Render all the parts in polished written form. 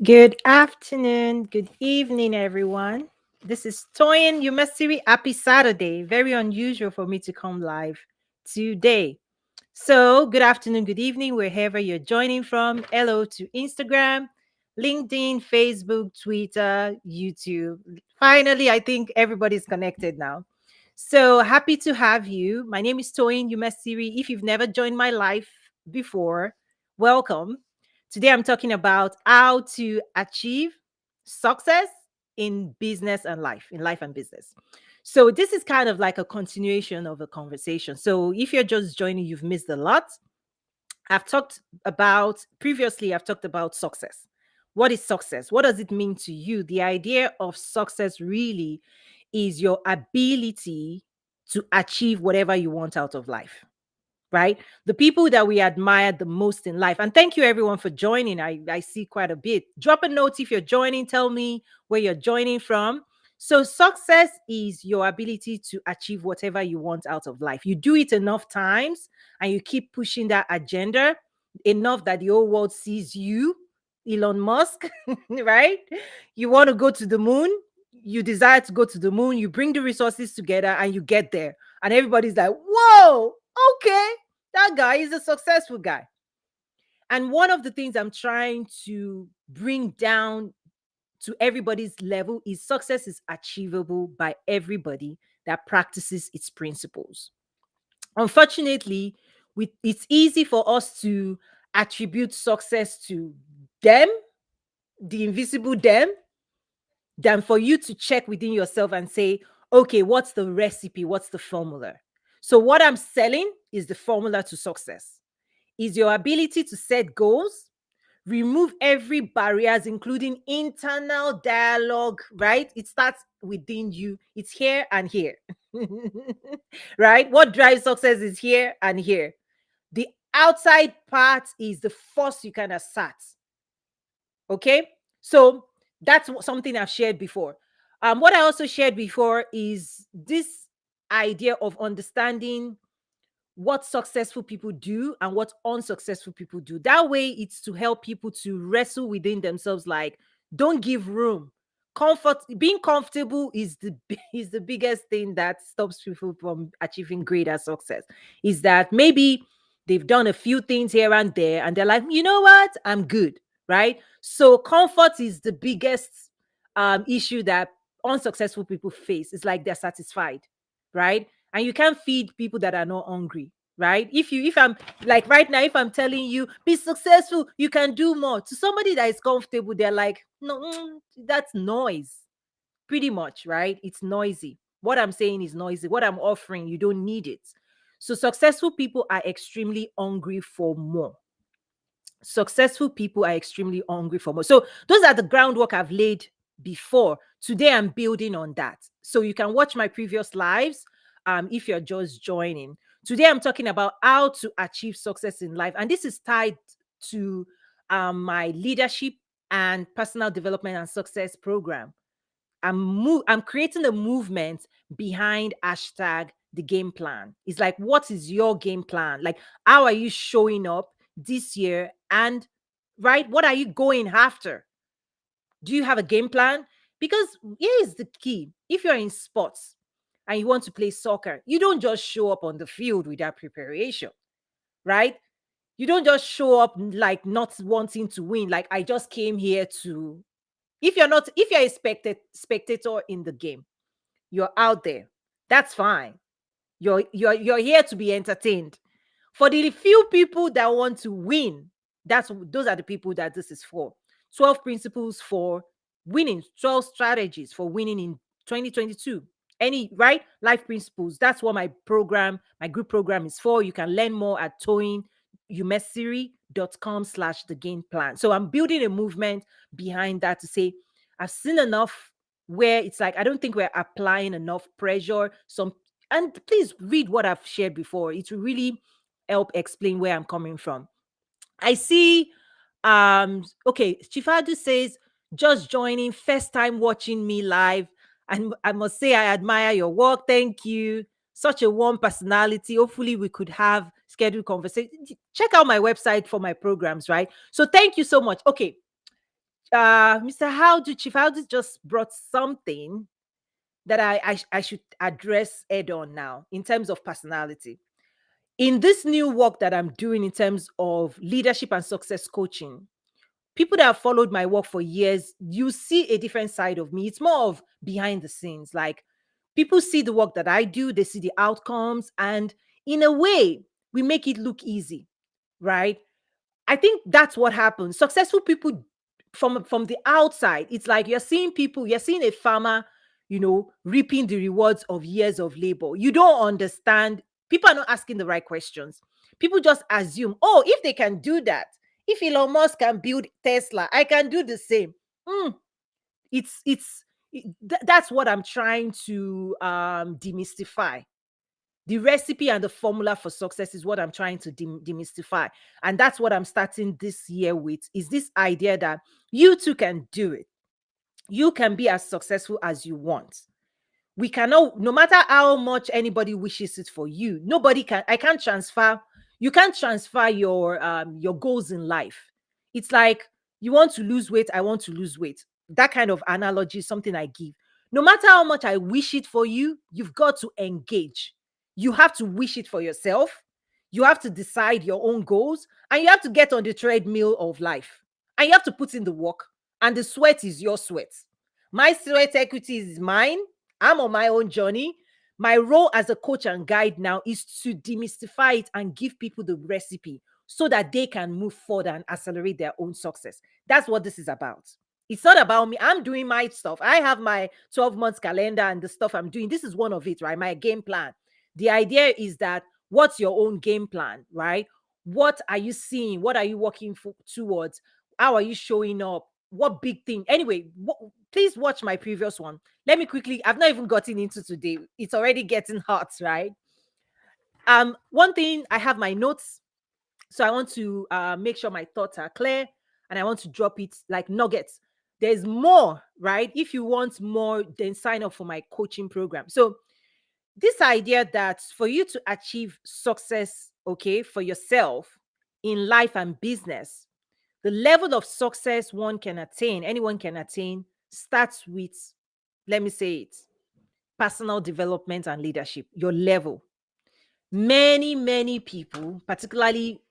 Good afternoon, good evening, everyone. This is Toyin Umesiri. Happy Saturday. Very unusual for me to come live today. So, good afternoon, good evening, wherever you're joining from. Hello to Instagram, LinkedIn, Facebook, Twitter, YouTube. Finally, I think everybody's connected now. So, happy to have you. My name is Toyin Umesiri. If you've never joined my life before, welcome. Today, I'm talking about how to achieve success in business and life, in life and business. So, this is kind of like a continuation of a conversation. So, if you're just joining, you've missed a lot. I've talked about success. What is success? What does it mean to you? The idea of success really is your ability to achieve whatever you want out of life, right? The people that we admire the most in life. And thank you everyone for joining. I see quite a bit. Drop a note if you're joining. Tell me where you're joining from. So, success is your ability to achieve whatever you want out of life. You do it enough times and you keep pushing that agenda enough that the whole world sees you, Elon Musk, right? You want to go to the moon. You desire to go to the moon. You bring the resources together and you get there. And everybody's like, whoa, okay, that guy is a successful guy. And one of the things I'm trying to bring down to everybody's level is success is achievable by everybody that practices its principles. Unfortunately, it's easy for us to attribute success to them, the invisible them, than for you to check within yourself and say, okay, what's the recipe? What's the formula? So, what I'm selling is the formula to success, is your ability to set goals, remove every barriers, including internal dialogue, right? It starts within you. It's here and here. Right? What drives success is here and here. The outside part is the force you can assert. Okay. So that's something I've shared before. What I also shared before is this idea of understanding what successful people do and what unsuccessful people do. That way, it's to help people to wrestle within themselves. Like, don't give room. Comfort, being comfortable is is the biggest thing that stops people from achieving greater success. Is that maybe they've done a few things here and there, and they're like, you know what, I'm good, right? So comfort is the biggest issue that unsuccessful people face. It's like they're satisfied, right? And you can't feed people that are not hungry, right? If I'm like right now, if I'm telling you be successful, you can do more, to somebody that is comfortable, they're like, no, that's noise, pretty much, right? It's noisy. What I'm saying is noisy. What I'm offering, you don't need it. So successful people are extremely hungry for more. Successful people are extremely hungry for more. So those are the groundwork I've laid before. Today I'm building on that. So you can watch my previous lives if you're just joining. Today I'm talking about how to achieve success in life. And this is tied to my leadership and personal development and success program. I'm creating a movement behind hashtag the game plan. It's like, what is your game plan? Like, how are you showing up this year? And right, what are you going after? Do you have a game plan? Because here is the key. If you're in sports and you want to play soccer, you don't just show up on the field without preparation, right? You don't just show up like not wanting to win. Like, I just came here to, if you're a spectator in the game, you're out there. That's fine. You're here to be entertained. For the few people that want to win, those are the people that this is for. 12 principles for winning, 12 strategies for winning in 2022. Any right life principles. That's what my group program is for. You can learn more at toyinumesiri.com/slash the game plan. So I'm building a movement behind that to say, I've seen enough where it's like, I don't think we're applying enough pressure. And please read what I've shared before. It will really help explain where I'm coming from. I see okay, Chifadu says, just joining, first time watching me live. And I must say I admire your work. Thank you. Such a warm personality. Hopefully we could have scheduled conversation. Check out my website for my programs, right? So thank you so much. Okay. Mr. Howdy, Chief Howdy just brought something that I should address head on now in terms of personality. In this new work that I'm doing in terms of leadership and success coaching, people that have followed my work for years, you see a different side of me. It's more of behind the scenes. Like people see the work that I do, they see the outcomes, and in a way, we make it look easy, right? I think that's what happens. Successful people from the outside, it's like you're seeing people, you're seeing a farmer, reaping the rewards of years of labor. You don't understand. People are not asking the right questions. People just assume, oh, if they can do that, if Elon Musk can build Tesla, I can do the same. Mm, that's what I'm trying to demystify. The recipe and the formula for success is what I'm trying to demystify. And that's what I'm starting this year with, is this idea that you too can do it. You can be as successful as you want. We cannot, no matter how much anybody wishes it for you, nobody can, I can't transfer, you can't transfer your goals in life. It's like you want to lose weight, I want to lose weight. That kind of analogy is something I give. No matter how much I wish it for you, you've got to engage. You have to wish it for yourself. You have to decide your own goals, and you have to get on the treadmill of life. And you have to put in the work, and the sweat is your sweat. My sweat equity is mine. I'm on my own journey. My role as a coach and guide now is to demystify it and give people the recipe so that they can move forward and accelerate their own success. That's what this is about. It's not about me. I'm doing my stuff. I have my 12 months calendar and the stuff I'm doing. This is one of it, right? My game plan. The idea is that what's your own game plan, right? What are you seeing? What are you working towards? How are you showing up? What big thing? Anyway, please watch my previous one. Let me quickly, I've not even gotten into today. It's already getting hot, right? One thing, I have my notes. So I want to make sure my thoughts are clear, and I want to drop it like nuggets. There's more, right? If you want more, then sign up for my coaching program. So this idea that for you to achieve success, okay, for yourself in life and business, the level of success anyone can attain, starts with, let me say it, personal development and leadership, your level. Many people, particularly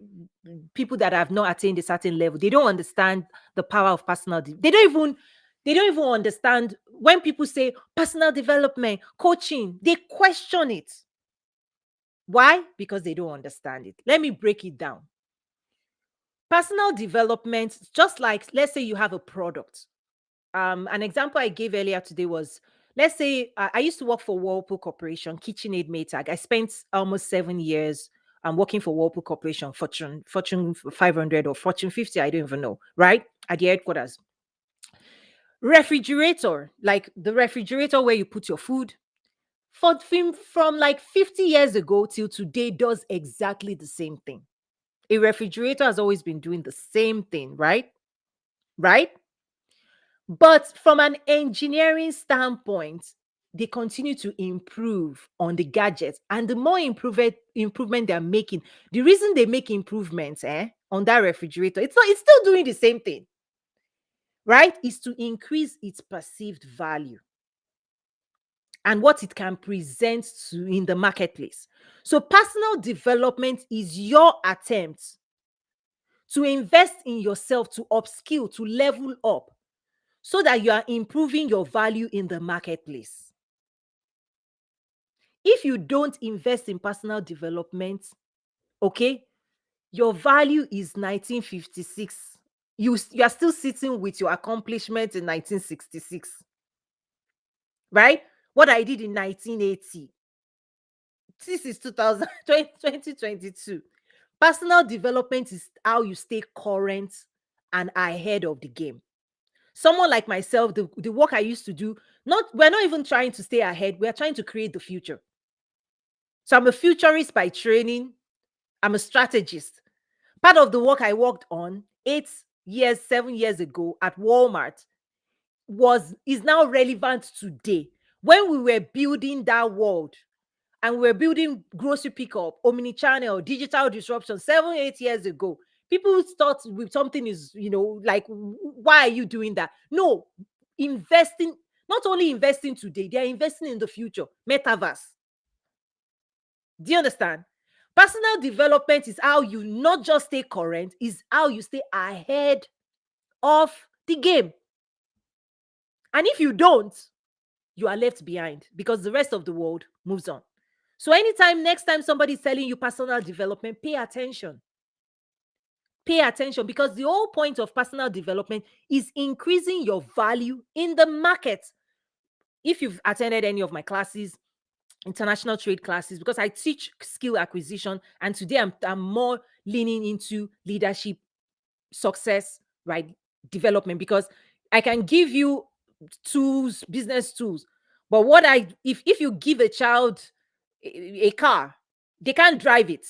people that have not attained a certain level, they don't understand the power of they don't even understand when people say personal development, coaching, they question it. Why? Because they don't understand it. Let me break it down. Personal development, just like, let's say you have a product. An example I gave earlier today was, let's say I used to work for Whirlpool Corporation, KitchenAid Maytag. I spent almost 7 years working for Whirlpool Corporation, Fortune 500 or Fortune 50, I don't even know, right? At the headquarters. Refrigerator, like the refrigerator where you put your food, from like 50 years ago till today, does exactly the same thing. A refrigerator has always been doing the same thing, right? Right? But from an engineering standpoint, they continue to improve on the gadgets. And the more improvement they're making, the reason they make improvements on that refrigerator, it's still doing the same thing, right? Is to increase its perceived value and what it can present to in the marketplace. So personal development is your attempt to invest in yourself, to upskill, to level up, so that you are improving your value in the marketplace. If you don't invest in personal development, okay, your value is 1956. You are still sitting with your accomplishment in 1966, right? What I did in 1980. This is 2022. Personal development is how you stay current and ahead of the game. Someone like myself, the work I used to do, we're not even trying to stay ahead, we're trying to create the future. So I'm a futurist by training, I'm a strategist. Part of the work I worked on 8 years, 7 years ago at Walmart is now relevant today. When we were building that world and we were building grocery pickup, omni-channel, digital disruption 7, 8 years ago, People start with something is, like, why are you doing that? No, investing, not only investing today, they are investing in the future, metaverse. Do you understand? Personal development is how you not just stay current, is how you stay ahead of the game. And if you don't, you are left behind because the rest of the world moves on. So anytime next time somebody's telling you personal development, pay attention. Pay attention, because the whole point of personal development is increasing your value in the market. If you've attended any of my classes, international trade classes, because I teach skill acquisition, and today I'm more leaning into leadership, success, right? Development, because I can give you tools, business tools. But if you give a child a car, they can't drive it.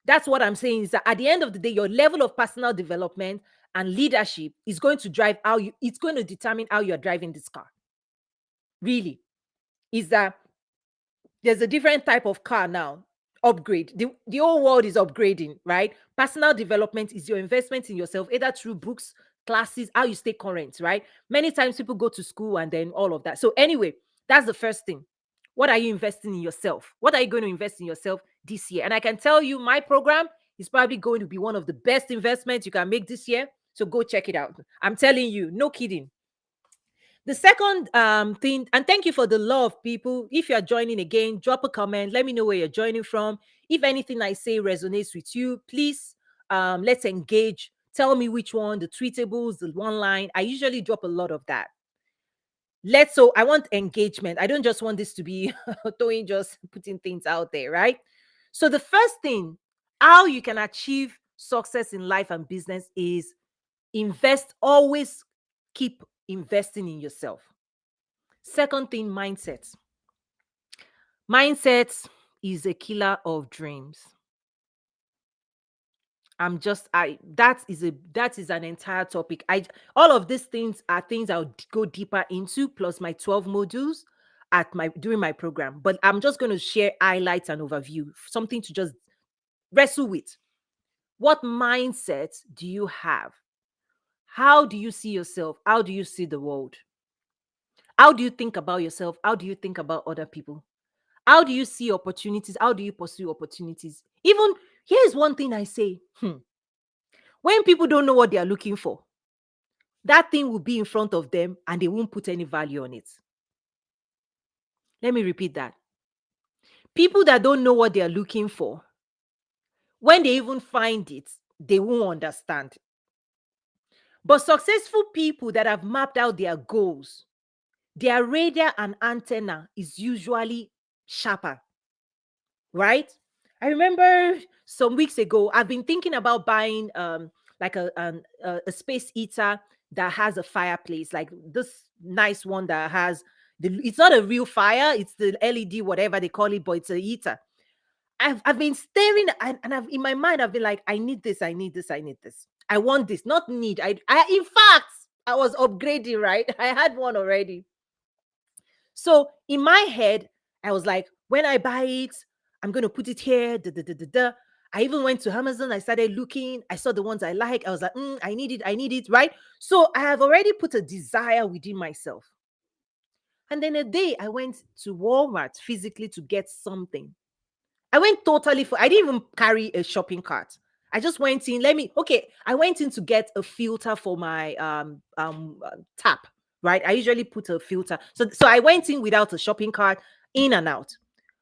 That's what I'm saying, is that at the end of the day, your level of personal development and leadership is going to drive it's going to determine how you're driving this car. Really. Is that there's a different type of car now. Upgrade. The whole world is upgrading, right? Personal development is your investment in yourself, either through books, classes, how you stay current, right? Many times people go to school and then all of that. So anyway, that's the first thing. What are you investing in yourself? What are you going to invest in yourself this year? And I can tell you, my program is probably going to be one of the best investments you can make this year. So go check it out. I'm telling you, no kidding. The second thing, and thank you for the love, people. If you're joining again, drop a comment. Let me know where you're joining from. If anything I say resonates with you, please let's engage. Tell me which one, the tweetables, the one line. I usually drop a lot of that. So I want engagement. I don't just want this to be doing just putting things out there, right? So the first thing, how you can achieve success in life and business is always keep investing in yourself. Second thing, mindset. Mindset is a killer of dreams. That is an entire topic. All of these things are things I'll go deeper into, plus my 12 modules during my program. But I'm just going to share highlights and overview, something to just wrestle with. What mindset do you have? How do you see yourself? How do you see the world? How do you think about yourself? How do you think about other people? How do you see opportunities? How do you pursue opportunities? Even here's one thing I say, when people don't know what they are looking for, that thing will be in front of them and they won't put any value on it. Let me repeat that. People that don't know what they are looking for, when they even find it, they won't understand. But successful people that have mapped out their goals, their radar and antenna is usually sharper, right? I remember some weeks ago, I've been thinking about buying like a space heater that has a fireplace, like this nice one that has it's not a real fire, it's the LED, whatever they call it, but it's a heater. I've been staring and I've in my mind, I've been like, I need this, I need this, I need this. I want this, not need. I in fact, I was upgrading, right? I had one already. So in my head, I was like, when I buy it, I'm going to put it here. Da, da, da, da, da. I even went to Amazon. I started looking. I saw the ones I like. I was like, I need it. I need it. Right. So I have already put a desire within myself. And then a day I went to Walmart physically to get something. I went totally for, I didn't even carry a shopping cart. I just went in. I went in to get a filter for my tap, right? I usually put a filter. So I went in without a shopping cart, in and out.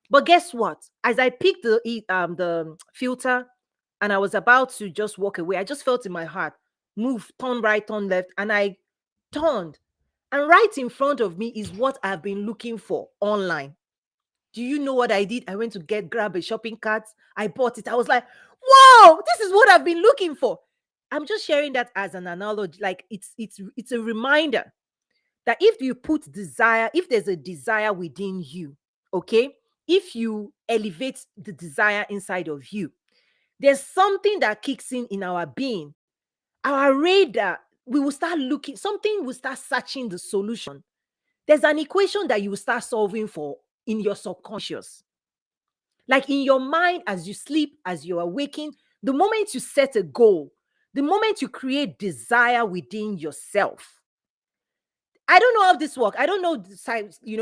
But guess what? As I picked the filter and I was about to just walk away, I just felt in my heart, move, turn right, turn left, and I turned. And right in front of me is what I've been looking for online. Do you know what I did? I went to grab a shopping cart. I bought it. I was like, "Whoa, this is what I've been looking for." I'm just sharing that as an analogy. Like it's a reminder that if there's a desire within you, okay, if you elevate the desire inside of you, there's something that kicks in our being. Our radar, we will start looking, something will start searching the solution. There's an equation that you will start solving for in your subconscious. Like in your mind, as you sleep, as you are waking, The moment you set a goal, the moment you create desire within yourself. I don't know how this works. I don't know.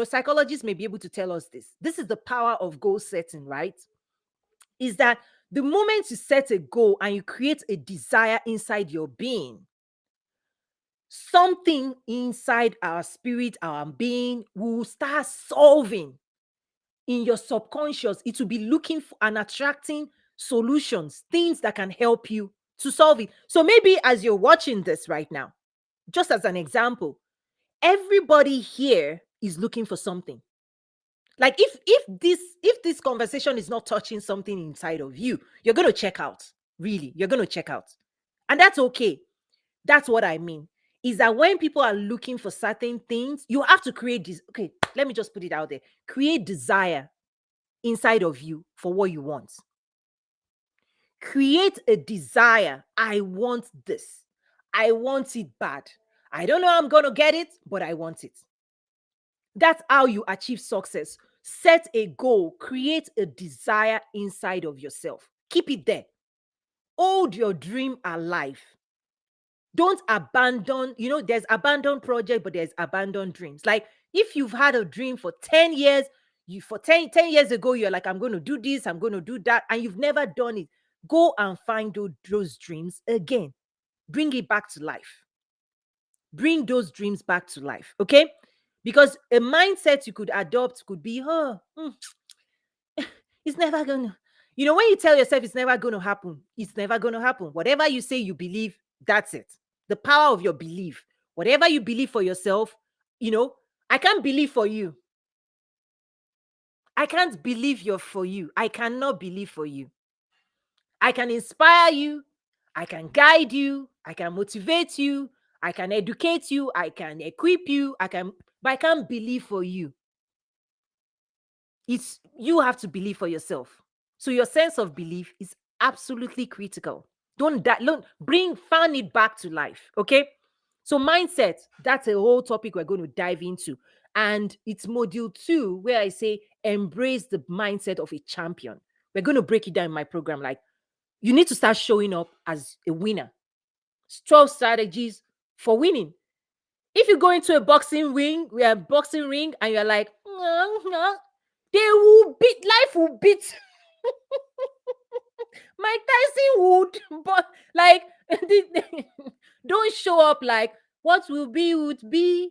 Psychologists may be able to tell us this. This is the power of goal setting, right? Is that the moment you set a goal and you create a desire inside your being, something inside our spirit, our being will start solving in your subconscious. It will be looking for and attracting solutions, things that can help you to solve it. So maybe as you're watching this right now, just as an example, everybody here is looking for something. Like if this conversation is not touching something inside of you, you're going to check out. Really, you're going to check out. And that's okay. That's what I mean. Is that when people are looking for certain things, you have to create this. Okay, let me just put it out there. Create desire inside of you for what you want. Create a desire. I want this. I want it bad. I don't know how I'm going to get it, but I want it. That's how you achieve success. Set a goal, create a desire inside of yourself. Keep it there. Hold your dream alive. Don't abandon, there's abandoned project, but there's abandoned dreams. Like if you've had a dream for 10 years, you for 10 years ago, you're like, I'm going to do this, I'm going to do that, and you've never done it. Go and find those dreams again. Bring it back to life. Bring those dreams back to life. Okay? Because a mindset you could adopt could be, it's never gonna. When you tell yourself it's never gonna happen, it's never gonna happen. Whatever you say you believe, that's it. The power of your belief. Whatever you believe for yourself, I can't believe for you. I can't believe you're for you. I cannot believe for you. I can inspire you. I can guide you. I can motivate you. I can educate you. I can equip you. But I can't believe for you. You have to believe for yourself. So your sense of belief is absolutely critical. Don't fan it back to life. Okay. So mindset, that's a whole topic we're going to dive into. And it's module 2, where I say embrace the mindset of a champion. We're going to break it down in my program. Like, you need to start showing up as a winner. 12 strategies for winning. If you go into a boxing ring, and you're like, they will beat, life will beat. Mike Tyson would, but like, don't show up like what will be would be.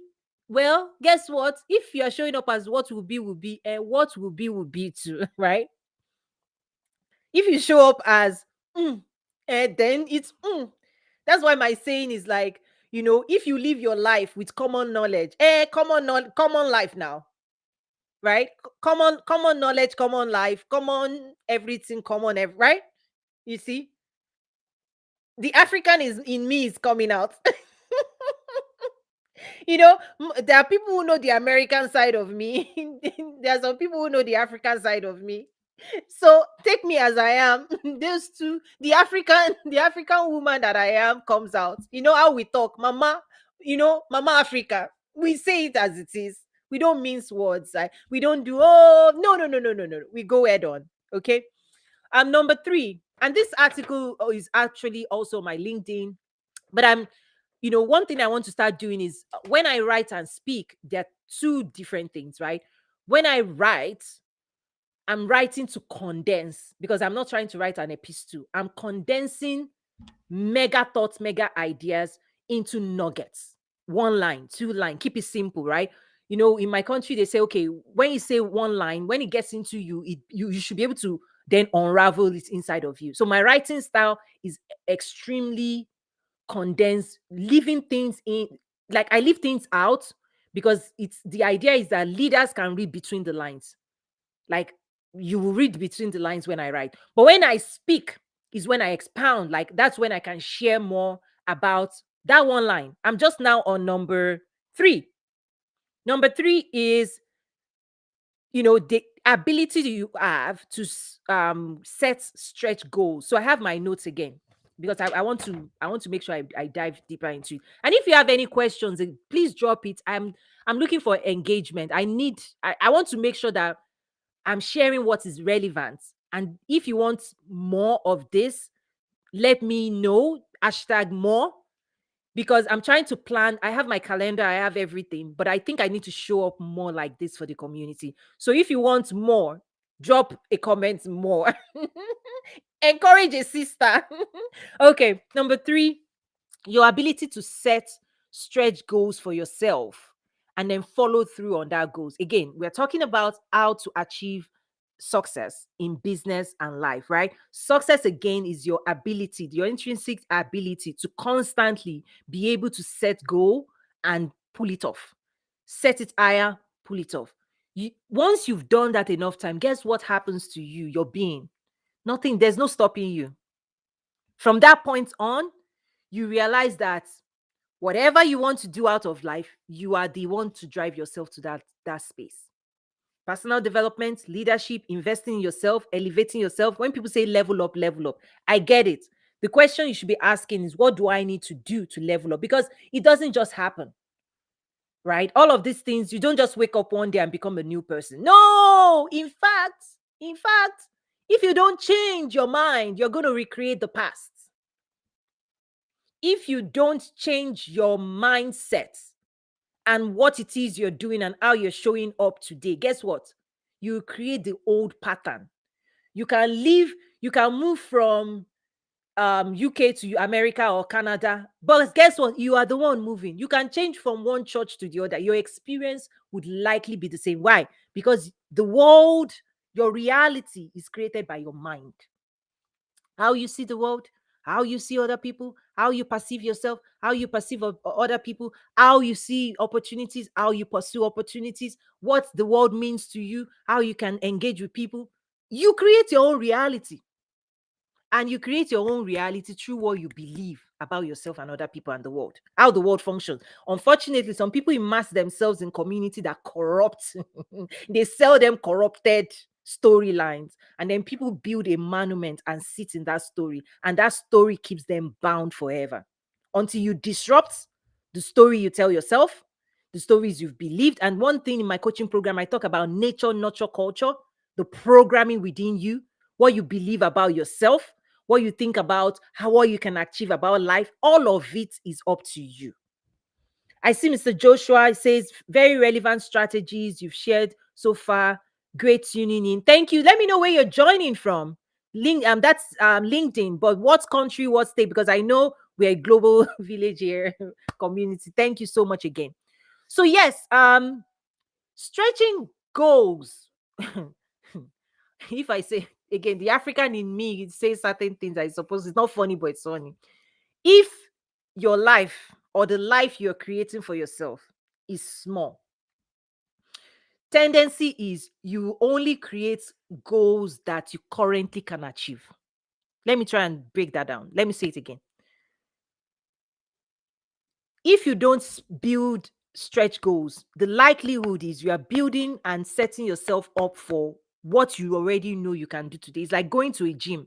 Well, guess what? If you're showing up as what will be, and what will be too, right? If you show up as, and then it's, that's why my saying is like, if you live your life with common knowledge, common life now, right? Common knowledge, common life, common everything, right? You see, the African is in me is coming out. There are people who know the American side of me. There are some people who know the African side of me. So take me as I am. Those two, the African woman that I am comes out. You know how we talk, Mama. Mama Africa. We say it as it is. We don't mince words. We don't do. Oh no no no no no no. We go head on. Okay. Number 3, and this article is actually also my LinkedIn. But one thing I want to start doing is when I write and speak, there are 2 different things, right? When I write, I'm writing to condense, because I'm not trying to write an epistle. I'm condensing mega thoughts, mega ideas into nuggets. 1 line, 2 line, keep it simple, right? In my country, they say, okay, when you say 1 line, when it gets into you, you should be able to then unravel it inside of you. So my writing style is extremely condensed, leaving things in, like I leave things out, because the idea is that leaders can read between the lines. Like, you will read between the lines when I write. But when I speak is when I expound. Like, that's when I can share more about that 1 line. I'm just now on number 3. Number 3 is, the ability that you have to set stretch goals. So I have my notes again, because I want to make sure I dive deeper into it. And if you have any questions, please drop it. I'm looking for engagement. I want to make sure that I'm sharing what is relevant. And if you want more of this, let me know. Hashtag more. Because I'm trying to plan. I have my calendar, I have everything, but I think I need to show up more like this for the community. So if you want more, drop a comment more. Encourage a sister. Okay, number 3, your ability to set stretch goals for yourself and then follow through on that goals. Again, we're talking about how to achieve success in business and life, right? Success again is your ability, your intrinsic ability to constantly be able to set goal and pull it off. Set it higher, pull it off. Once you've done that enough time, guess what happens to you, your being? Nothing, there's no stopping you. From that point on, you realize that whatever you want to do out of life, you are the one to drive yourself to that space. Personal development, leadership, investing in yourself, elevating yourself. When people say level up, I get it. The question you should be asking is, what do I need to do to level up? Because it doesn't just happen, right? All of these things, you don't just wake up one day and become a new person. No, in fact, if you don't change your mind, you're going to recreate the past. If you don't change your mindset and what it is you're doing and how you're showing up today, guess what? You create the old pattern. You can move from UK to America or Canada, but guess what? You are the one moving. You can change from one church to the other. Your experience would likely be the same. Why? Because the world, your reality is created by your mind. How you see the world, how you see other people, how you perceive yourself, how you perceive other people, how you see opportunities, how you pursue opportunities, what the world means to you, how you can engage with people. You create your own reality. And you create your own reality through what you believe about yourself and other people and the world, how the world functions. Unfortunately, some people immerse themselves in community that corrupt. They sell them corrupted storylines, and then people build a monument and sit in that story, and that story keeps them bound forever until you disrupt the story you tell yourself, the stories you've believed. And one thing in my coaching program, I talk about nature, nurture, culture, the programming within you, what you believe about yourself, what you think about how what you can achieve about life. All of it is up to you. I see Mr. Joshua says very relevant strategies you've shared so far. Great tuning in. Thank you. Let me know where you're joining from. That's LinkedIn, but what country, what state? Because I know we're a global village here, community. Thank you so much again. So yes, stretching goals. If I say again, the African in me says certain things, I suppose it's not funny, but it's funny. If your life or the life you're creating for yourself is small, tendency is you only create goals that you currently can achieve. Let me try and break that down. Let me say it again. If you don't build stretch goals, the likelihood is you are building and setting yourself up for what you already know you can do today. It's like going to a gym.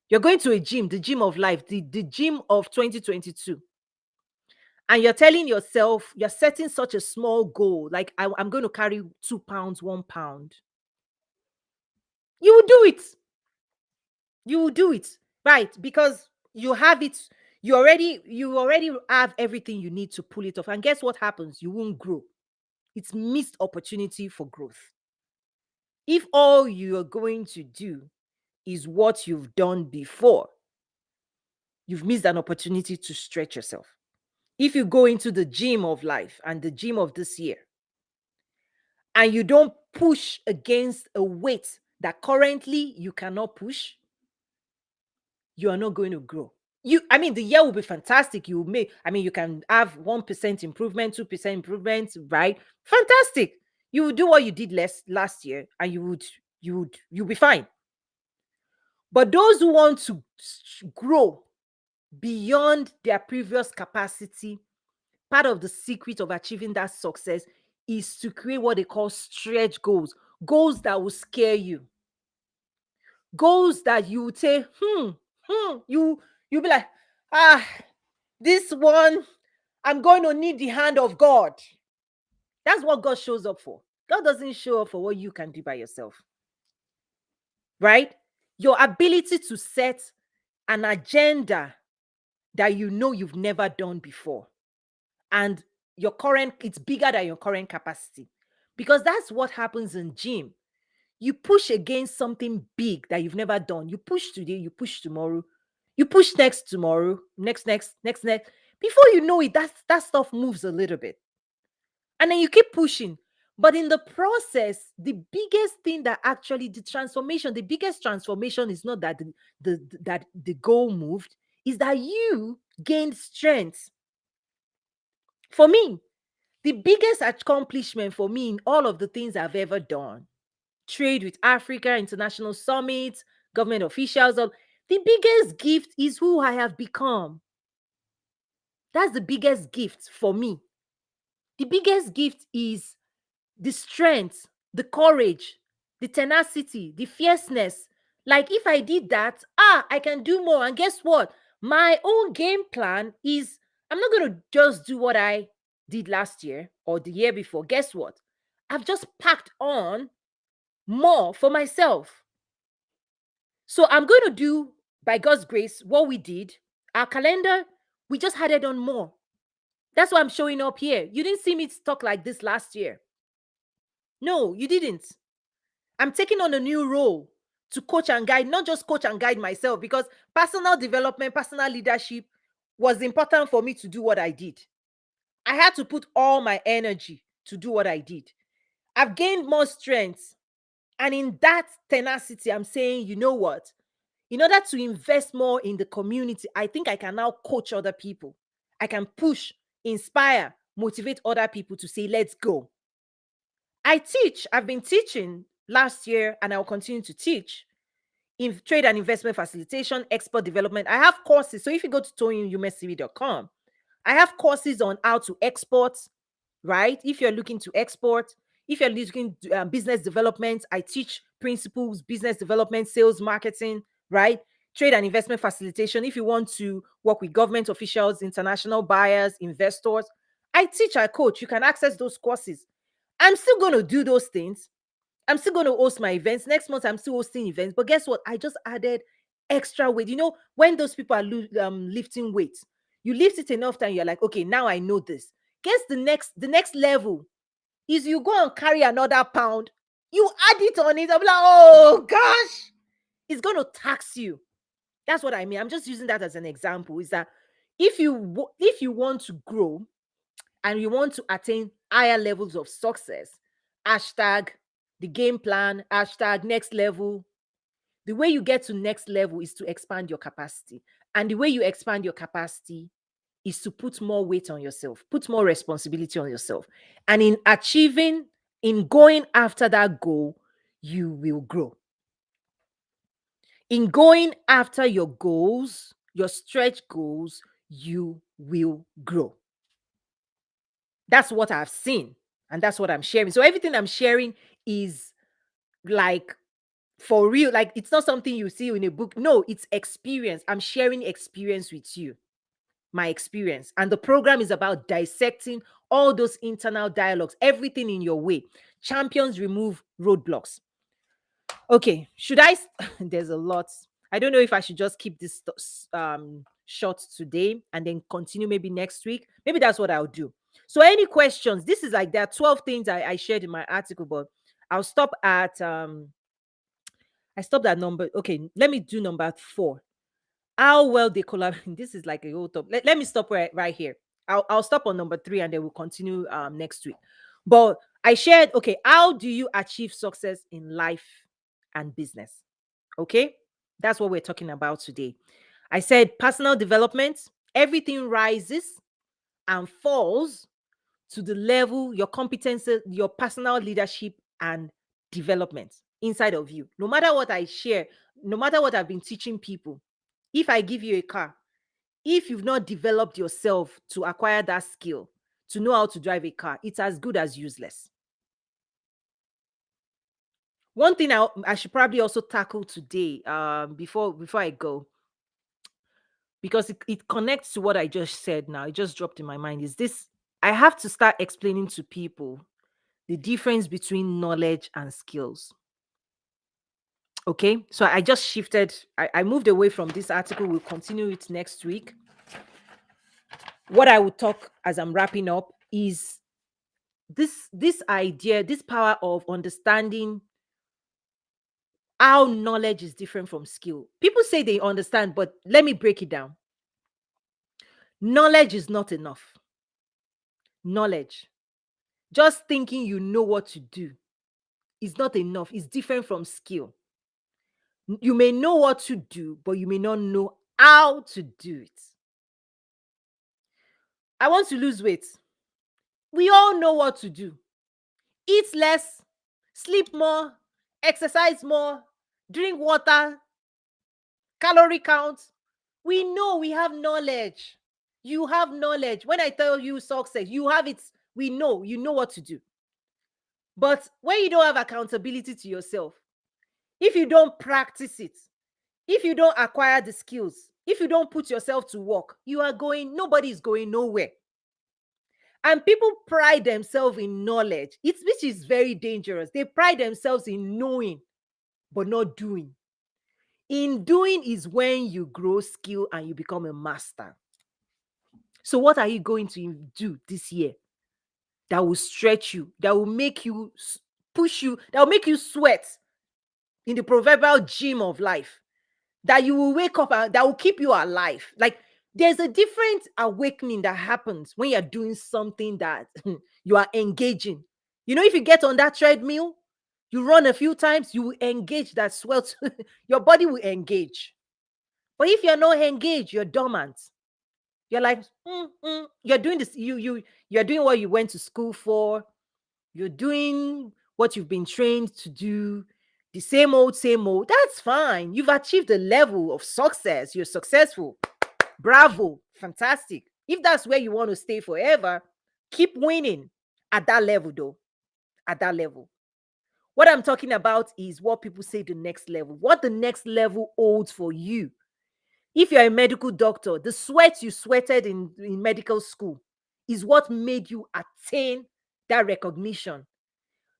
You're going to a gym, the gym of life, the gym of 2022. And you're telling yourself, you're setting such a small goal, like I'm going to carry 2 pounds, 1 pound. You will do it. You will do it, right? Because you have it, you already have everything you need to pull it off. And guess what happens? You won't grow. It's missed opportunity for growth. If all you are going to do is what you've done before, you've missed an opportunity to stretch yourself. If you go into the gym of life and the gym of this year, and you don't push against a weight that currently you cannot push, you are not going to grow. The year will be fantastic. You can have 1% improvement, 2% improvement, right? Fantastic. You will do what you did last year, and you'll be fine. But those who want to grow beyond their previous capacity, part of the secret of achieving that success is to create what they call stretch goals, goals that will scare you, goals that you would say, you'll be like, this one, I'm going to need the hand of God. That's what God shows up for. God doesn't show up for what you can do by yourself, right? Your ability to set an agenda that you know you've never done before. And it's bigger than your current capacity. Because that's what happens in gym. You push against something big that you've never done. You push today, you push tomorrow, you push next tomorrow, next. Before you know it, that stuff moves a little bit. And then you keep pushing. But in the process, the biggest thing that actually the biggest transformation is not that that the goal moved, is that you gained strength. For me, the biggest accomplishment for me in all of the things I've ever done, trade with Africa, international summits, government officials, the biggest gift is who I have become. That's the biggest gift for me. The biggest gift is the strength, the courage, the tenacity, the fierceness. Like if I did that, I can do more. And guess what? My own game plan is I'm not going to just do what I did last year or the year before. Guess what? I've just packed on more for myself. So I'm going to do, by God's grace, what we did. Our calendar, we just added on more. That's why I'm showing up here. You didn't see me talk like this last year. No, you didn't. I'm taking on a new role to coach and guide, not just coach and guide myself, because personal development, personal leadership was important for me to do what I did. I had to put all my energy to do what I did. I've gained more strength. And in that tenacity, I'm saying, you know what? In order to invest more in the community, I think I can now coach other people. I can push, inspire, motivate other people to say, let's go. I teach. I've been teaching last year and I'll continue to teach in trade and investment facilitation, export development. I have courses. So if you go to toyinumescv.com, I have courses on how to export, right? If you're looking to export, if you're looking to business development, I teach principles, business development, sales, marketing, right? Trade and investment facilitation. If you want to work with government officials, international buyers, investors, I teach, I coach. You can access those courses. I'm still going to do those things. I'm still going to host my events. Next month, I'm still hosting events. But guess what? I just added extra weight. You know, when those people are lifting weights, you lift it enough time, you're like, okay, now I know this. Guess the next level is you go and carry another pound, you add it on it. I'm like, oh gosh, it's going to tax you. That's what I mean. I'm just using that as an example. Is that if you want to grow and you want to attain higher levels of success, hashtag the game plan, hashtag next level. The way you get to next level is to expand your capacity. And the way you expand your capacity is to put more weight on yourself, put more responsibility on yourself. And in going after that goal, you will grow. In going after your goals, your stretch goals, you will grow. That's what I've seen. And that's what I'm sharing. So everything I'm sharing is like for real. Like it's not something you see in a book. No, it's experience. I'm sharing experience with you, my experience. And the program is about dissecting all those internal dialogues, everything in your way. Champions remove roadblocks. Okay, should I? There's a lot. I don't know if I should just keep this short today and then continue maybe next week. Maybe that's what I'll do. So, any questions? This is like there are 12 things I shared in my article, but I'll stop at I stopped at number. Okay, let me do number 4. How well they collaborate. This is like a whole top. Let me stop right here. I'll stop on number 3 and then we'll continue next week. But I shared, okay, how do you achieve success in life and business? Okay, that's what we're talking about today. I said personal development, everything rises and falls to the level your competences, your personal leadership and development inside of you. No matter what I share, no matter what I've been teaching people, if I give you a car, if you've not developed yourself to acquire that skill, to know how to drive a car, it's as good as useless. One thing I should probably also tackle today, before I go, because it connects to what I just said now. It just dropped in my mind. Is this I have to start explaining to people the difference between knowledge and skills. Okay, so I just shifted, I moved away from this article. We'll continue it next week. What I will talk as I'm wrapping up is this idea, this power of understanding how knowledge is different from skill. People say they understand, but let me break it down. Knowledge is not enough. Knowledge, just thinking you know what to do, is not enough. It's different from skill. You may know what to do, but you may not know how to do it. I want to lose weight. We all know what to do. Eat less, sleep more, exercise more, drink water, calorie count. We know, we have knowledge. You have knowledge. When I tell you success, you have it. We know, you know what to do. But when you don't have accountability to yourself, if you don't practice it, if you don't acquire the skills, if you don't put yourself to work, nobody is going nowhere. And people pride themselves in knowledge, which is very dangerous. They pride themselves in knowing, but not doing. In doing is when you grow skill and you become a master. So, what are you going to do this year that will stretch you, that will make you push you, that will make you sweat in the proverbial gym of life, that you will wake up and that will keep you alive? Like, there's a different awakening that happens when you're doing something that you are engaging. You know, if you get on that treadmill, you run a few times, you will engage that sweat. Your body will engage. But if you're not engaged, you're dormant. You're like, you're doing this. You're doing what you went to school for. You're doing what you've been trained to do. The same old, same old. That's fine. You've achieved a level of success. You're successful. Bravo. Fantastic. If that's where you want to stay forever, keep winning at that level, though. At that level. What I'm talking about is what people say the next level. What the next level holds for you. If you're a medical doctor, the sweat you sweated in medical school is what made you attain that recognition.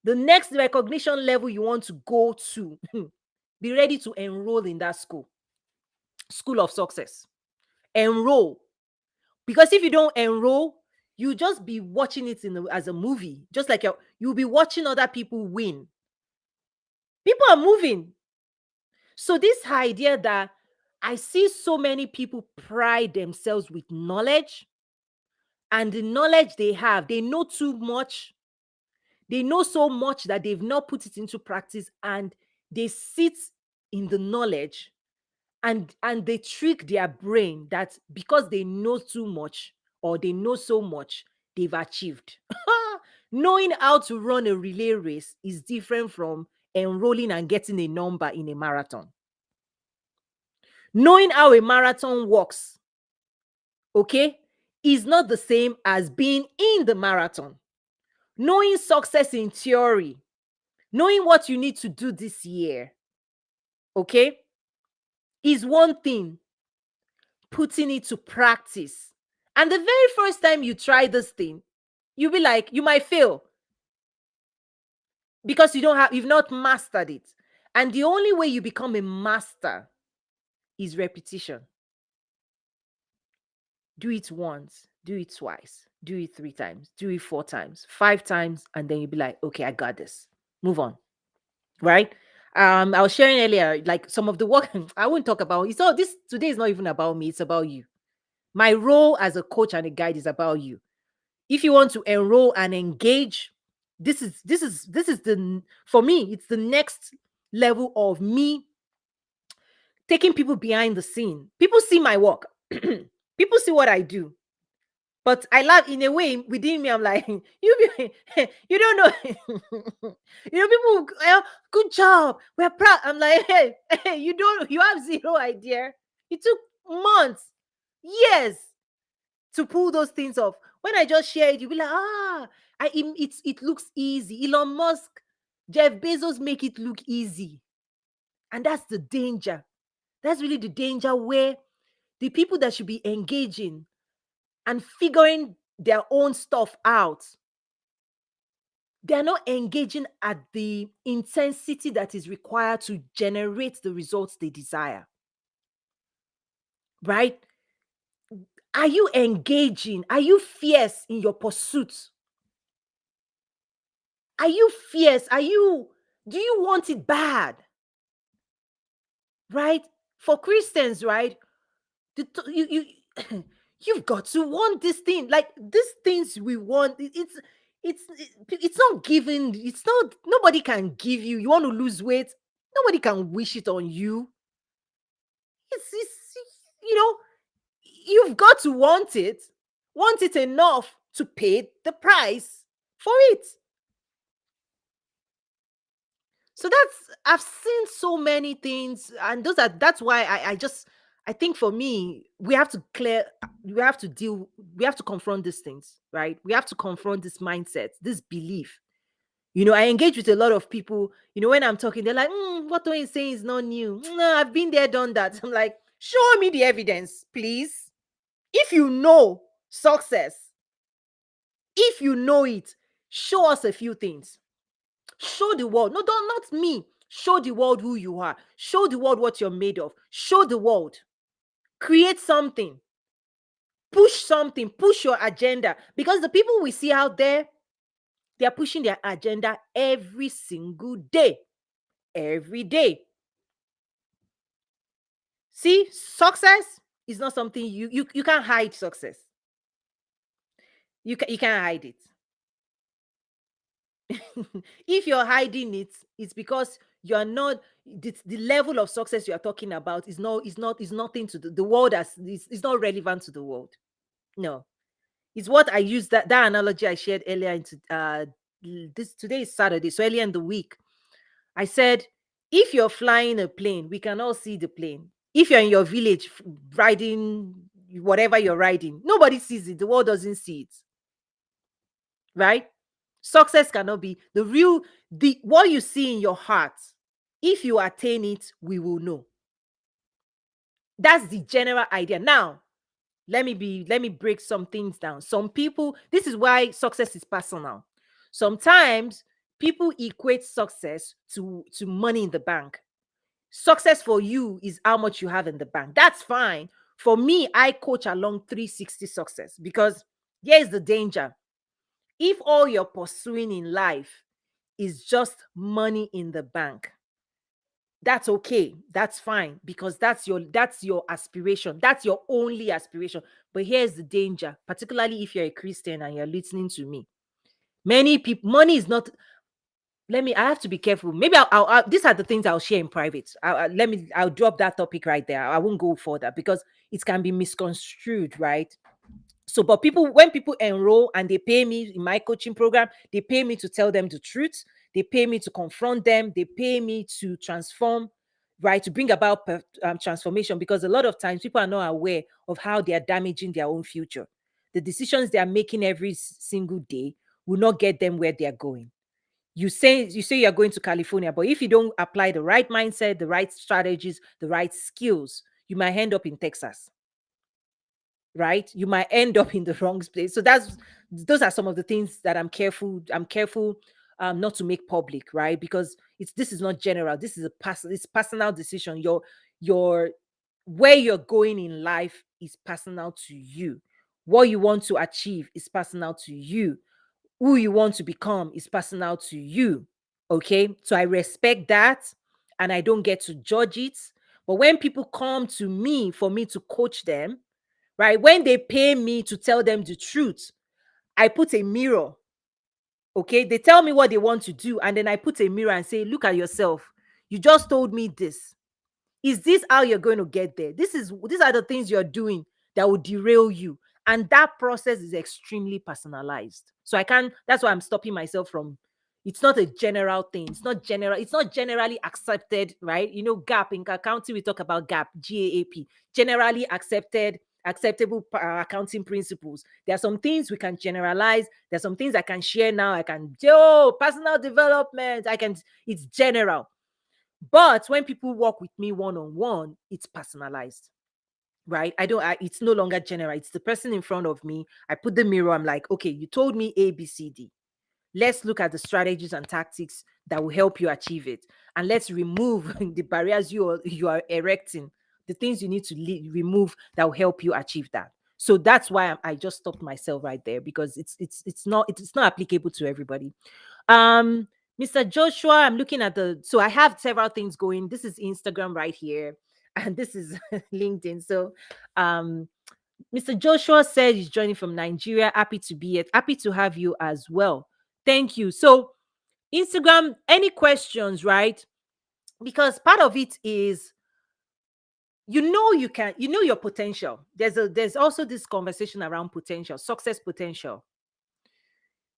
The next recognition level you want to go to, be ready to enroll in that school. School of success. Enroll. Because if you don't enroll, you just be watching it as a movie. Just like you'll be watching other people win. People are moving. So this idea that I see so many people pride themselves with knowledge, and the knowledge they have, they know too much. They know so much that they've not put it into practice, and they sit in the knowledge and they trick their brain that because they know too much or they know so much, they've achieved. Knowing how to run a relay race is different from enrolling and getting a number in a marathon. Knowing how a marathon works, okay, is not the same as being in the marathon. Knowing success in theory, knowing what you need to do this year, okay, is one thing. Putting it to practice. And the very first time you try this thing, you'll be like, you might fail because you've not mastered it. And the only way you become a master is repetition. Do it once, do it twice, do it 3 times, do it 4 times, 5 times, and then you'll be like, okay, I got this. Move on. Right? I was sharing earlier, like some of the work I won't talk about. It's all this today is not even about me, it's about you. My role as a coach and a guide is about you. If you want to enroll and engage, this is the for me, it's the next level of me taking people behind the scene. People see my work. People see what I do. But I laugh in a way within me. I'm like, you don't know. People, good job. We're proud. I'm like, hey, you have zero idea. It took months, years to pull those things off. When I just share it, you'll be like, it looks easy. Elon Musk, Jeff Bezos make it look easy. And that's the danger. That's really the danger, where the people that should be engaging and figuring their own stuff out, They are not engaging at the intensity that is required to generate the results they desire, right? Are you engaging? Are you fierce in your pursuit? Are you fierce? Do you want it bad? Right? For Christians, right? You've got to want this thing. Like these things we want, it's not given, it's not, nobody can give you. You want to lose weight, nobody can wish it on you. It's you know, you've got to want it enough to pay the price for it. So I've seen so many things, and that's why I think for me, we have to deal, we have to confront these things, right? We have to confront this mindset, this belief. I engage with a lot of people, when I'm talking, they're like, what are you saying is not new. No, I've been there, done that. I'm like, show me the evidence, please. If you know success, if you know it, show us a few things. Show the world. No, don't, not me. Show the world who you are. Show the world what you're made of. Show the world. Create something. Push something. Push your agenda. Because the people we see out there, they are pushing their agenda every single day. Every day. See, success is not something you can't hide success. You can't hide it. If you're hiding it, it's because you're not, the level of success you're talking about is nothing to the world, as is not relevant to the world. No, it's what I used, that analogy I shared earlier into this. Today is Saturday, so earlier in the week I said, if you're flying a plane, we can all see the plane. If you're in your village riding whatever you're riding, nobody sees it, the world doesn't see it, right? Success cannot be the what you see in your heart. If you attain it, we will know. That's the general idea. Now, let me break some things down. Some people, this is why success is personal. Sometimes people equate success to money in the bank. Success for you is how much you have in the bank. That's fine. For me, I coach along 360 success, because here's the danger. If all you're pursuing in life is just money in the bank, that's okay. That's fine, because that's your aspiration. That's your only aspiration. But here's the danger, particularly if you're a Christian and you're listening to me. Many people, money is not. I have to be careful. Maybe these are the things I'll share in private. I'll drop that topic right there. I won't go further because it can be misconstrued, right? So, but when people enroll and they pay me in my coaching program, they pay me to tell them the truth. They pay me to confront them. They pay me to transform, right? To bring about transformation, because a lot of times people are not aware of how they are damaging their own future. The decisions they are making every single day will not get them where they are going. You say you're going to California, but if you don't apply the right mindset, the right strategies, the right skills, you might end up in Texas, right? You might end up in the wrong place. So those are some of the things that I'm careful not to make public, right? Because this is not general. This is it's personal decision. Your where you're going in life is personal to you. What you want to achieve is personal to you. Who you want to become is personal to you. Okay? So I respect that, and I don't get to judge it. But when people come to me for me to coach them, right? When they pay me to tell them the truth, I put a mirror. Okay. They tell me what they want to do. And then I put a mirror and say, look at yourself. You just told me this. Is this how you're going to get there? These are the things you're doing that will derail you. And that process is extremely personalized. So I can't, that's why I'm stopping myself from, it's not a general thing. It's not generally accepted, right? GAP in accounting, we talk about GAP, GAAP, generally acceptable accounting principles. There are some things we can generalize. There's some things I can share now. I can, personal development. It's general. But when people work with me one on one, it's personalized, right? It's no longer general. It's the person in front of me. I put the mirror. I'm like, okay, you told me A, B, C, D. Let's look at the strategies and tactics that will help you achieve it. And let's remove the barriers you are erecting, the things you need to remove that will help you achieve that. So that's why I just stopped myself right there, because it's not applicable to everybody. Um, Mr. Joshua, I'm looking at so I have several things going. This is Instagram right here, and this is LinkedIn. So, um, Mr. Joshua said he's joining from Nigeria. Happy to be it. Happy to have you as well. Thank you. So, Instagram, any questions, right? Because part of it is, your potential. There's also this conversation around potential, success potential.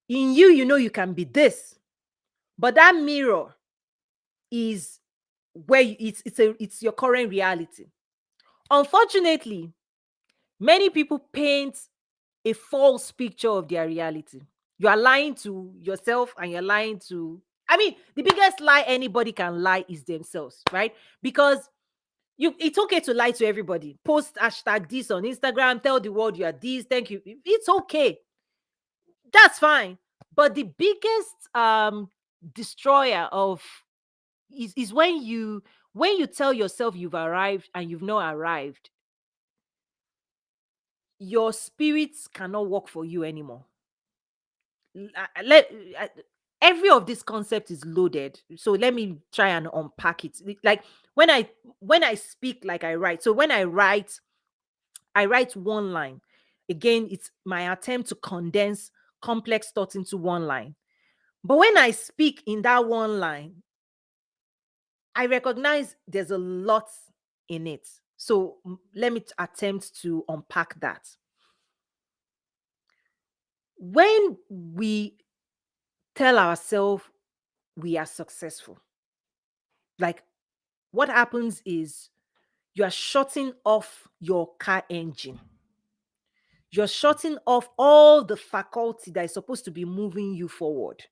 In you, you can be this, but that mirror is where it's your current reality. Unfortunately, many people paint a false picture of their reality. You are lying to yourself, and you're lying to, I mean, the biggest lie anybody can lie is themselves, right? Because it's okay to lie to everybody. Post hashtag this on Instagram, tell the world you are this, thank you. It's okay. That's fine. But the biggest destroyer of is when you tell yourself you've arrived and you've not arrived. Your spirits cannot work for you anymore. L- I- let I- every of this concept is loaded, so let me try and unpack it. Like, when I speak, like I write. So when I write one line. Again, it's my attempt to condense complex thoughts into one line. But when I speak in that one line, I recognize there's a lot in it. So let me attempt to unpack that. When we tell ourselves we are successful, like, what happens is you are shutting off your car engine. You're shutting off all the faculty that is supposed to be moving you forward.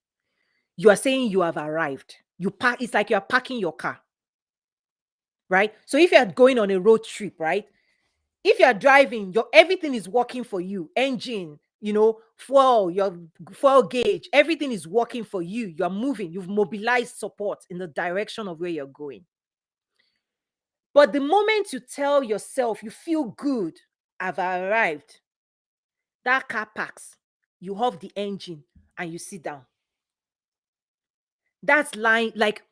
You are saying you have arrived. It's like you are parking your car, right? So if you are going on a road trip, right? If you are driving, your everything is working for you. Engine, fuel, your fuel gauge, everything is working for you. You're moving, you've mobilized support in the direction of where you're going. But the moment you tell yourself you feel good, I've arrived, that car parks, you off the engine and you sit down. That's lying. Like,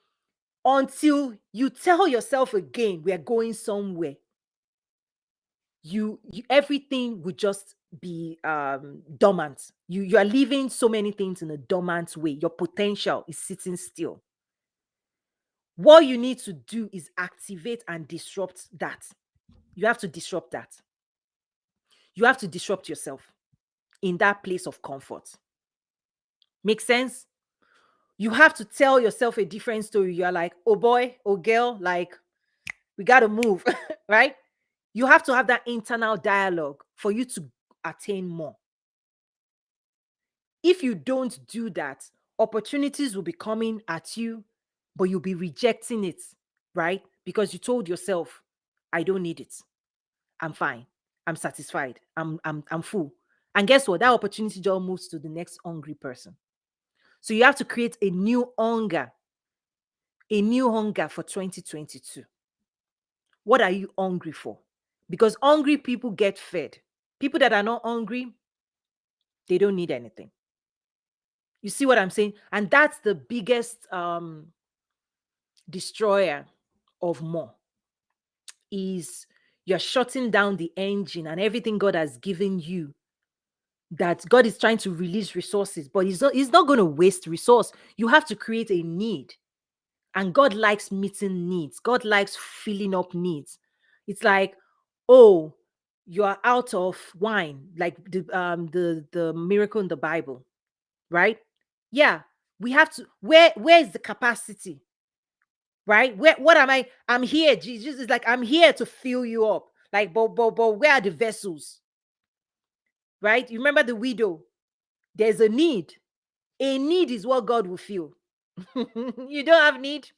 until you tell yourself again, we're going somewhere, you everything would just be dormant. You are living so many things in a dormant way. Your potential is sitting still. What you need to do is activate and disrupt that. You have to disrupt that. You have to disrupt yourself in that place of comfort. Make sense? You have to tell yourself a different story. You're like, oh boy, oh girl, like, we got to move, right? You have to have that internal dialogue for you to attain more. If you don't do that, opportunities will be coming at you, but you'll be rejecting it, right? Because you told yourself, I don't need it. I'm fine. I'm satisfied. I'm full. And guess what? That opportunity just moves to the next hungry person. So you have to create a new hunger for 2022. What are you hungry for? Because hungry people get fed. People that are not hungry, they don't need anything. You see what I'm saying? And that's the biggest destroyer of more, is you're shutting down the engine and everything God has given you, that God is trying to release resources, but he's not going to waste resource. You have to create a need. And God likes meeting needs. God likes filling up needs. It's like, oh, you are out of wine, like the miracle in the Bible, right? Yeah, we have to. Where is the capacity, right? What am I? I'm here. Jesus is like, I'm here to fill you up. Like, but where are the vessels, right? You remember the widow? There's a need. A need is what God will fill. You don't have need.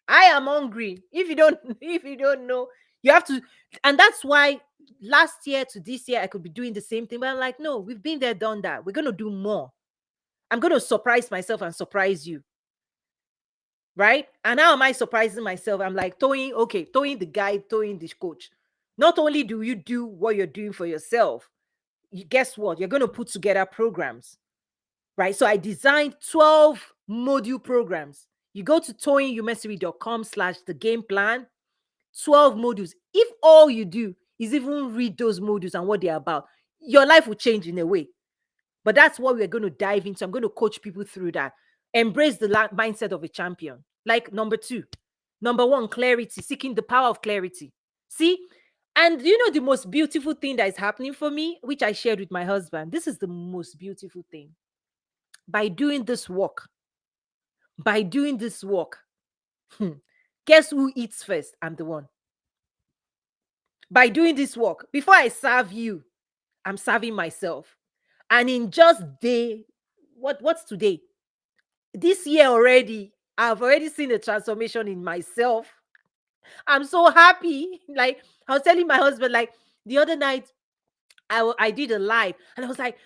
I am hungry. If you don't know, you have to. And that's why last year to this year I could be doing the same thing, but I'm like, no, we've been there, done that. We're gonna do more. I'm going to surprise myself and surprise you. Right? And how am I surprising myself? I'm like towing the guide, towing the coach. Not only do you do what you're doing for yourself, guess what? You're going to put together programs, right? So I designed 12 module programs. You go to towingyumesiri.com/the game plan, 12 modules. If all you do is even read those modules and what they're about, your life will change in a way. But that's what we're going to dive into. I'm going to coach people through that. Embrace the mindset of a champion. Like number 2. Number 1, clarity, seeking the power of clarity. See? And you know the most beautiful thing that is happening for me, which I shared with my husband. This is the most beautiful thing. By doing this work, guess who eats first? I'm the one. By doing this work, before I serve you, I'm serving myself. And in just what's today? This year already, I've already seen a transformation in myself. I'm so happy. Like, I was telling my husband, like, the other night, I did a live and I was like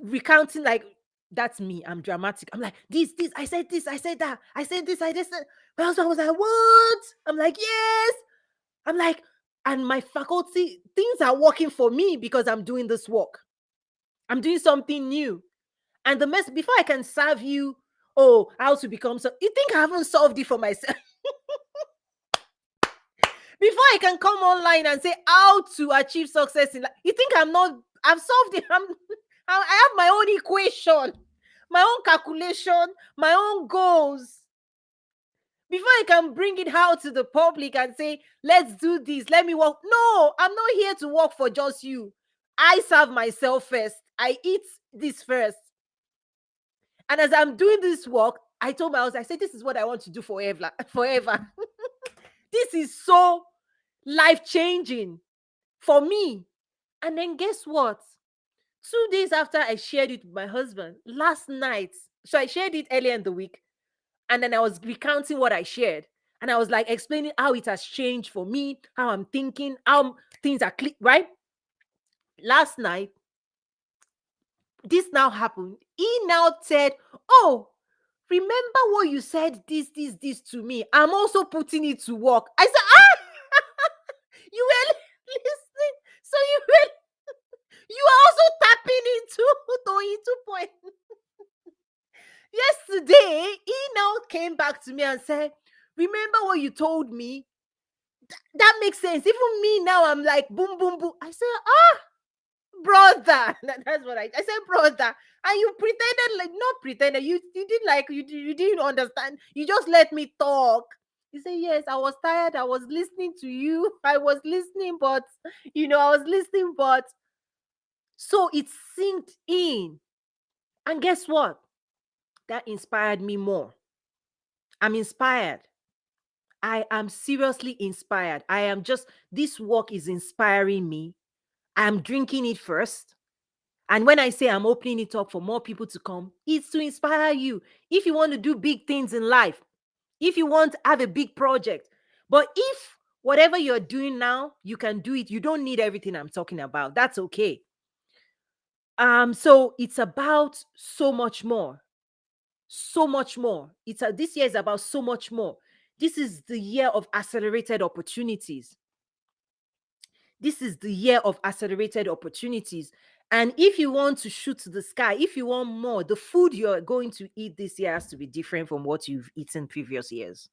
recounting, like, that's me. I'm dramatic. I'm like, I said this, I said that, I said this, I just said. My husband was like, what? I'm like, yes. I'm like, and my faculty, things are working for me because I'm doing this work. I'm doing something new. And the mess, before I can serve you, oh, how to become so, you think I haven't solved it for myself? Before I can come online and say how to achieve success in life, you think I've solved it. I have my own equation, my own calculation, my own goals. Before I can bring it out to the public and say, let's do this, let me work. No, I'm not here to work for just you. I serve myself first. I eat this first. And as I'm doing this work, I told my husband, I said, this is what I want to do forever. Forever. This is so life-changing for me. And then guess what? 2 days after I shared it with my husband, last night, so I shared it earlier in the week, and then I was recounting what I shared. And I was like explaining how it has changed for me, how I'm thinking, how things are right? Last night, this now happened. He now said, oh, remember what you said, this to me. I'm also putting it to work. I said, you were listening. So you are also tapping into Toyin 2.0. Yesterday, he now came back to me and said, remember what you told me? That makes sense. Even me now, I'm like, boom, boom, boom. I said, brother. That's what I said, brother. And you pretended, like, not pretended. You didn't like, you didn't understand. You just let me talk. He said, yes, I was tired. I was listening to you. I was listening, but, I was listening, but. So it sinked in. And guess what? That inspired me more. I'm inspired. I am seriously inspired. This work is inspiring me. I'm drinking it first. And when I say I'm opening it up for more people to come, it's to inspire you. If you want to do big things in life, if you want to have a big project, but if whatever you're doing now, you can do it, you don't need everything I'm talking about. That's okay. So it's about so much more. So much more. This year is about so much more. This is the year of accelerated opportunities. This is the year of accelerated opportunities. And if you want to shoot to the sky, if you want more, the food you're going to eat this year has to be different from what you've eaten previous years.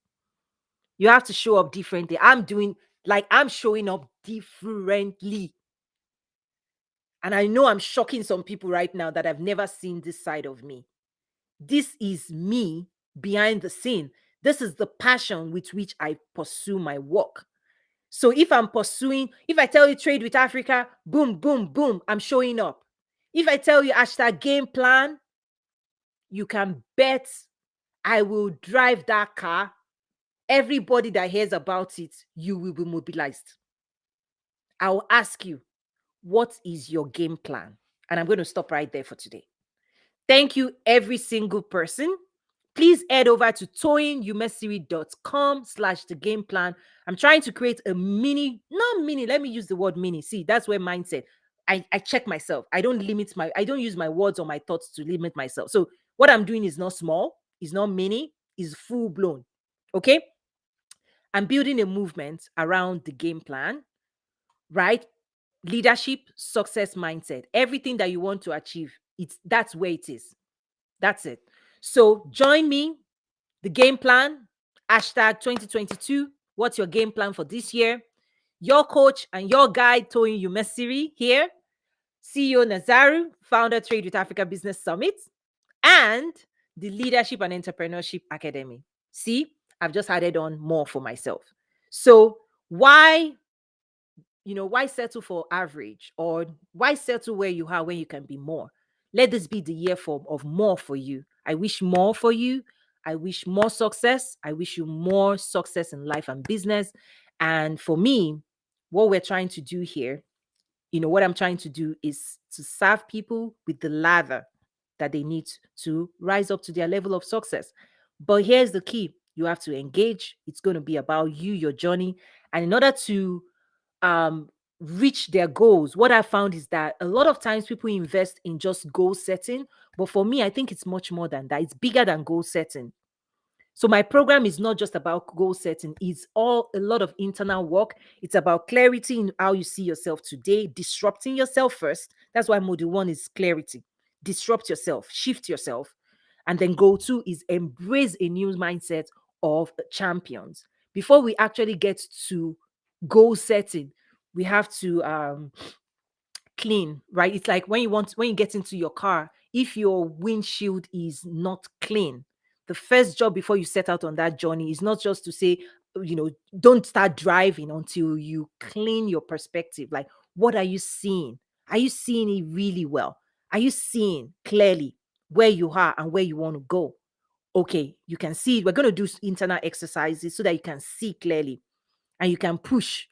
You have to show up differently. I'm showing up differently. And I know I'm shocking some people right now that have never seen this side of me. This is me behind the scene. This is the passion with which I pursue my work. So if I tell you trade with Africa, boom, boom, boom, I'm showing up. If I tell you #game plan, you can bet I will drive that car. Everybody that hears about it, you will be mobilized. I will ask you, what is your game plan? And I'm going to stop right there for today. Thank you, every single person. Please head over to towingyumesiri.com/the game plan. I'm trying to create a let me use the word mini. See, that's where mindset. I check myself. I don't use my words or my thoughts to limit myself. So What I'm doing is not small, it's not mini, it's full blown. Okay. I'm building a movement around the game plan, right? Leadership, success mindset, everything that you want to achieve, that's where it is. That's it. So join me, the game plan, hashtag 2022. What's your game plan for this year? Your coach and your guide, Toyin Umesiri, here, CEO Nazaru, founder Trade with Africa Business Summit, and the Leadership and Entrepreneurship Academy. See, I've just added on more for myself. So why, why settle for average, or why settle where you are when you can be more? Let this be the year of more for you. I wish more for you. I wish more success. I wish you more success in life and business. And for me, what we're trying to do here, what I'm trying to do is to serve people with the ladder that they need to rise up to their level of success. But here's the key: you have to engage. It's going to be about you, your journey. And in order to reach their goals, what I found is that a lot of times people invest in just goal setting. But for me, I think it's much more than that. It's bigger than goal setting. So my program is not just about goal setting, it's all a lot of internal work. It's about clarity in how you see yourself today, disrupting yourself first. That's why module 1 is clarity. Disrupt yourself, shift yourself. And then goal 2 is embrace a new mindset of champions. Before we actually get to goal setting, we have to clean, right? It's like when you get into your car, if your windshield is not clean, the first job before you set out on that journey is not just to say, don't start driving until you clean your perspective. Like, what are you seeing? Are you seeing it really well? Are you seeing clearly where you are and where you want to go? Okay, you can see it. We're going to do internal exercises so that you can see clearly and you can push.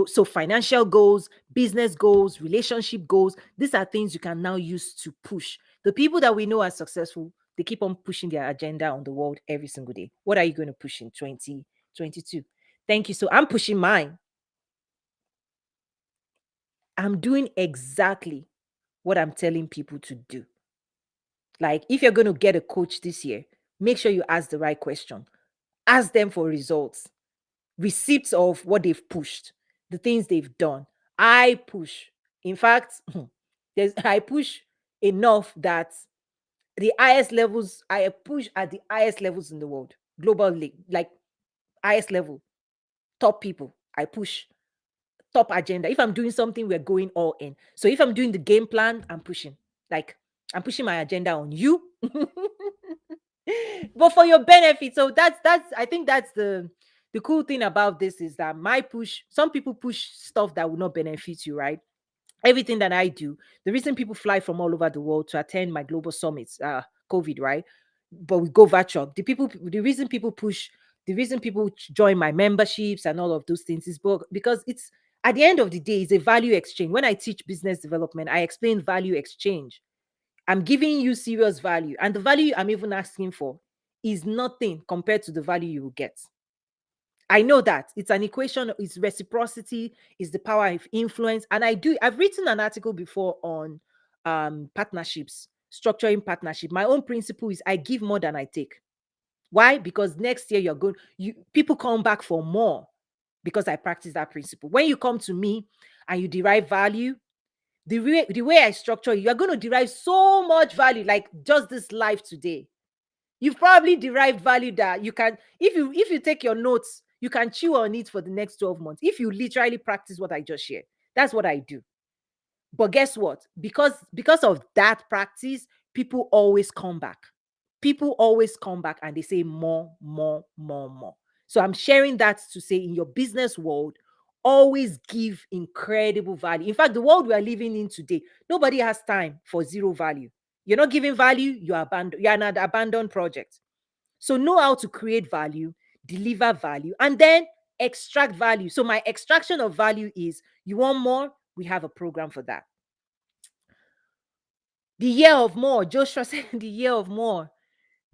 So financial goals, business goals, relationship goals, these are things you can now use to push. The people that we know are successful, they keep on pushing their agenda on the world every single day. What are you going to push in 2022? Thank you. So I'm pushing mine. I'm doing exactly what I'm telling people to do. Like, if you're going to get a coach this year, make sure you ask the right question. Ask them for results, receipts of what they've pushed, the things they've done. I push. In fact, I push enough that the highest levels, I push at the highest levels in the world, globally, like highest level, top people. I push top agenda. If I'm doing something, we're going all in. So if I'm doing the game plan, I'm pushing. Like, I'm pushing my agenda on you. But for your benefit. So that's I think that's the cool thing about this is that my push, some people push stuff that will not benefit you, right? Everything that I do, the reason people fly from all over the world to attend my global summits, COVID, right? But we go virtual. The reason people join my memberships and all of those things is because it's, at the end of the day, it's a value exchange. When I teach business development, I explain value exchange. I'm giving you serious value, and the value I'm even asking for is nothing compared to the value you will get. I know that it's an equation, it's reciprocity, is the power of influence. And I've written an article before on partnerships, structuring partnership. My own principle is I give more than I take. Why? Because next year people come back for more because I practice that principle. When you come to me and you derive value, the way I structure you're going to derive so much value, like just this life today. You've probably derived value that you can, if you take your notes, you can chew on it for the next 12 months. If you literally practice what I just shared, that's what I do. But guess what? Because of that practice, people always come back. People always come back and they say more, more, more, more. So I'm sharing that to say, in your business world, always give incredible value. In fact, the world we are living in today, nobody has time for zero value. You're not giving value, you're an abandoned project. So know how to create value, deliver value, and then extract value. So my extraction of value is, you want more? We have a program for that. The year of more. Joshua said the year of more.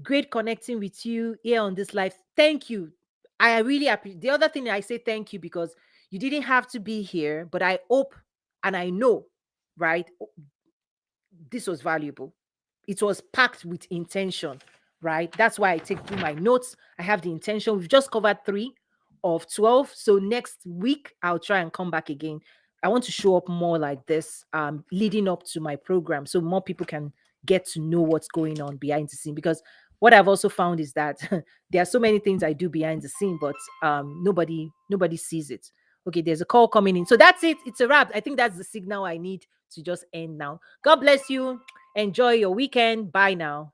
Great connecting with you here on this live. Thank you. I really appreciate. The other thing I say thank you because you didn't have to be here, but I hope and I know, right? This was valuable. it was packed with intention, right? That's why I take through my notes. I have the intention. We've just covered 3 of 12. So next week, I'll try and come back again. I want to show up more like this, leading up to my program, so more people can get to know what's going on behind the scene. Because what I've also found is that there are so many things I do behind the scene, but nobody sees it. Okay, there's a call coming in. So that's it. It's a wrap. I think that's the signal I need to just end now. God bless you. Enjoy your weekend. Bye now.